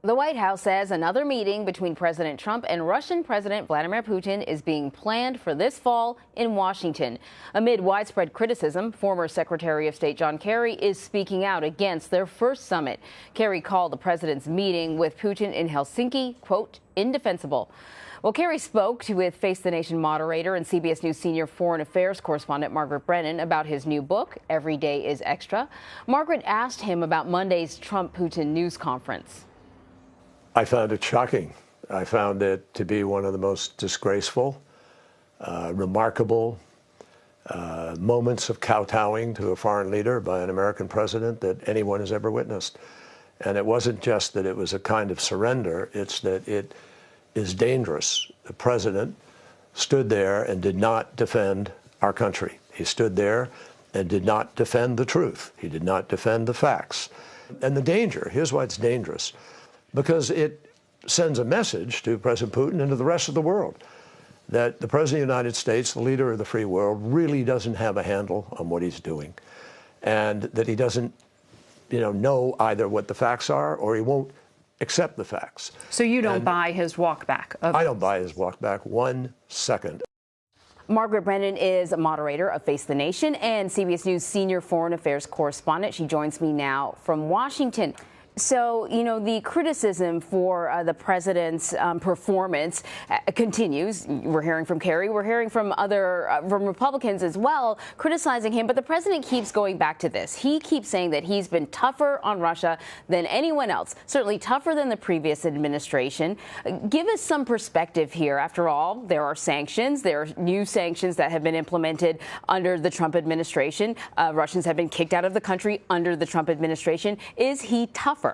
The White House says another meeting between President Trump and Russian President Vladimir Putin is being planned for this fall in Washington. Amid widespread criticism, former Secretary of State John Kerry is speaking out against their first summit. Kerry called the president's meeting with Putin in Helsinki, quote, indefensible. Well, Kerry spoke with Face the Nation moderator and CBS News senior foreign affairs correspondent Margaret Brennan about his new book, Every Day is Extra. Margaret asked him about Monday's Trump-Putin news conference. I found it shocking. I found it to be one of the most disgraceful, remarkable moments of kowtowing to a foreign leader by an American president that anyone has ever witnessed. And it wasn't just that it was a kind of surrender, it's that it is dangerous. The president stood there and did not defend our country. He stood there and did not defend the truth. He did not defend the facts. And the danger, here's why it's dangerous, because it sends a message to President Putin and to the rest of the world that the President of the United States, the leader of the free world, really doesn't have a handle on what he's doing, and that he doesn't, know either what the facts are or he won't accept the facts. So you don't buy his walk back? I don't buy his walk back 1 second. Margaret Brennan is a moderator of Face the Nation and CBS News senior foreign affairs correspondent. She joins me now from Washington. So, the criticism for the president's performance continues. We're hearing from Kerry. We're hearing from from Republicans as well, criticizing him. But the president keeps going back to this. He keeps saying that he's been tougher on Russia than anyone else, certainly tougher than the previous administration. Give us some perspective here. After all, there are sanctions. There are new sanctions that have been implemented under the Trump administration. Russians have been kicked out of the country under the Trump administration. Is he tougher?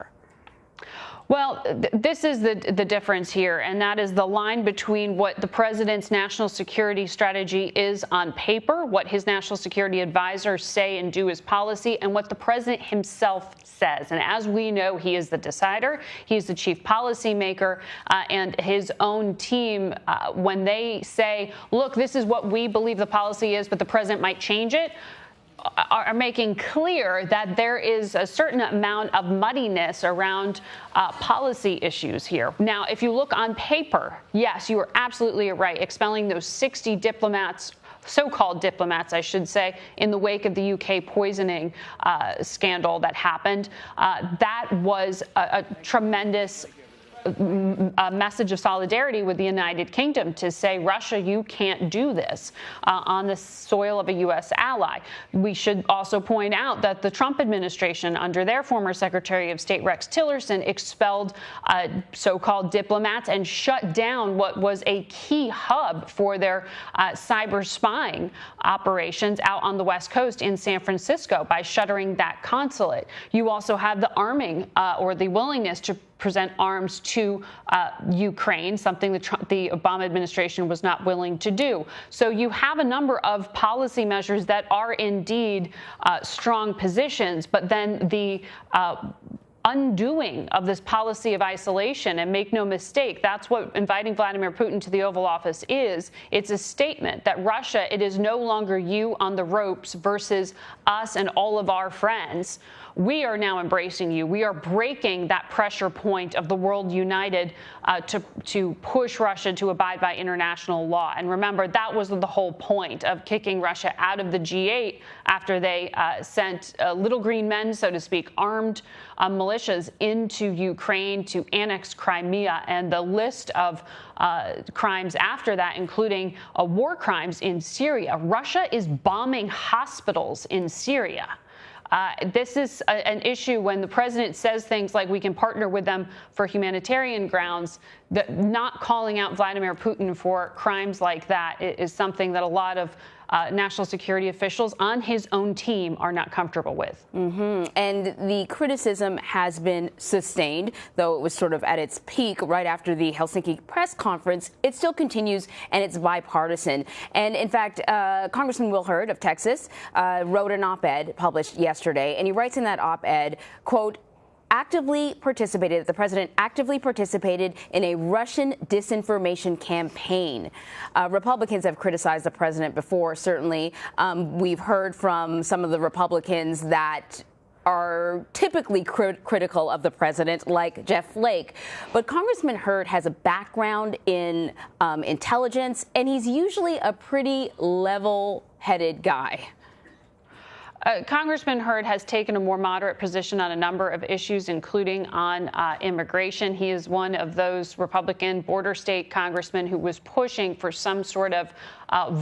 Well, this is the difference here, and that is the line between what the president's national security strategy is on paper, what his national security advisors say and do as policy, and what the president himself says. And as we know, he is the decider. He's the chief policymaker, and his own team, when they say, look, this is what we believe the policy is, but the president might change it, are making clear that there is a certain amount of muddiness around policy issues here. Now, if you look on paper, yes, you are absolutely right. Expelling those 60 diplomats, so-called diplomats, I should say, in the wake of the UK poisoning scandal that happened, that was a tremendous message of solidarity with the United Kingdom to say, Russia, you can't do this on the soil of a U.S. ally. We should also point out that the Trump administration, under their former Secretary of State Rex Tillerson, expelled so-called diplomats and shut down what was a key hub for their cyber spying operations out on the West Coast in San Francisco by shuttering that consulate. You also have the arming or the willingness to present arms to Ukraine, something that the Obama administration was not willing to do. So you have a number of policy measures that are indeed strong positions, but then the undoing of this policy of isolation, and make no mistake, that's what inviting Vladimir Putin to the Oval Office is. It's a statement that Russia, it is no longer you on the ropes versus us and all of our friends. We are now embracing you. We are breaking that pressure point of the world united to push Russia to abide by international law. And remember, that was the whole point of kicking Russia out of the G8 after they sent little green men, so to speak, armed militias into Ukraine to annex Crimea. And the list of crimes after that, including war crimes in Syria. Russia is bombing hospitals in Syria. This is an issue when the president says things like we can partner with them for humanitarian grounds. That not calling out Vladimir Putin for crimes like that is something that a lot of national security officials on his own team are not comfortable with. And the criticism has been sustained, though it was sort of at its peak right after the Helsinki press conference. It still continues, and it's bipartisan. And in fact, Congressman Will Hurd of Texas wrote an op-ed published yesterday, and he writes in that op-ed, quote, the president actively participated in a Russian disinformation campaign. Republicans have criticized the president before, certainly. We've heard from some of the Republicans that are typically critical of the president, like Jeff Flake. But Congressman Hurd has a background in intelligence, and he's usually a pretty level-headed guy. Congressman Hurd has taken a more moderate position on a number of issues, including on immigration. He is one of those Republican border state congressmen who was pushing for some sort of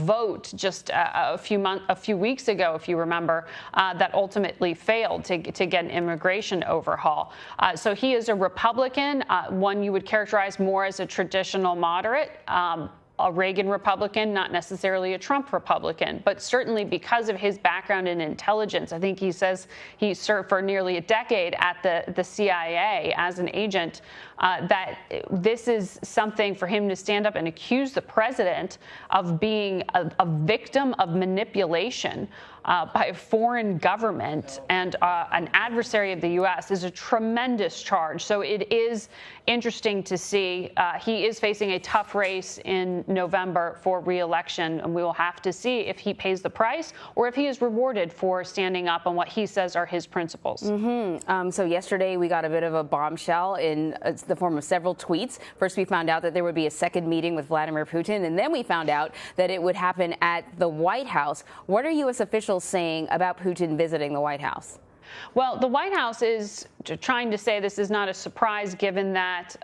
vote just a few weeks ago, if you remember, that ultimately failed to get an immigration overhaul. So he is a Republican, one you would characterize more as a traditional moderate. A Reagan Republican, not necessarily a Trump Republican, but certainly because of his background in intelligence. I think he says he served for nearly a decade at the CIA as an agent, that this is something for him to stand up and accuse the president of being a victim of manipulation by a foreign government and an adversary of the U.S. is a tremendous charge. So it is interesting to see. He is facing a tough race in November for re-election, and we will have to see if he pays the price or if he is rewarded for standing up on what he says are his principles. So yesterday we got a bit of a bombshell in the form of several tweets. First, we found out that there would be a second meeting with Vladimir Putin, and then we found out that it would happen at the White House. What are U.S. officials saying about Putin visiting the White House? Well, the White House is trying to say this is not a surprise, given that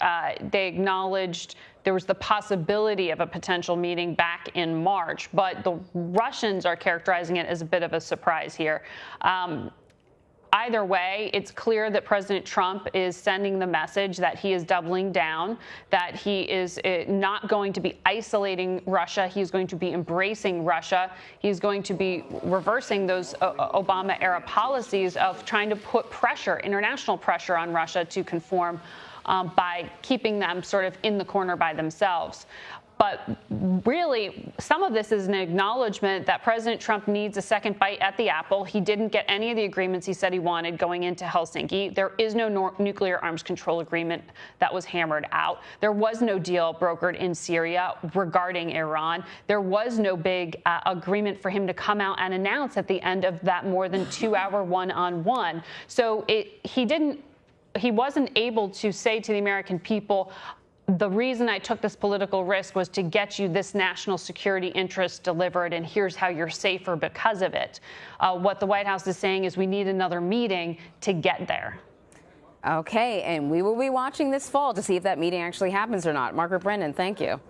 they acknowledged there was the possibility of a potential meeting back in March, but the Russians are characterizing it as a bit of a surprise here. Either way, it's clear that President Trump is sending the message that he is doubling down, that he is not going to be isolating Russia. He's going to be embracing Russia. He's going to be reversing those Obama-era policies of trying to put pressure, international pressure on Russia to conform by keeping them sort of in the corner by themselves. But really, some of this is an acknowledgement that President Trump needs a second bite at the apple. He didn't get any of the agreements he said he wanted going into Helsinki. There is no nuclear arms control agreement that was hammered out. There was no deal brokered in Syria regarding Iran. There was no big agreement for him to come out and announce at the end of that more than 2-hour one-on-one. So he wasn't able to say to the American people, the reason I took this political risk was to get you this national security interest delivered, and here's how you're safer because of it. What the White House is saying is we need another meeting to get there. Okay, and we will be watching this fall to see if that meeting actually happens or not. Margaret Brennan, thank you.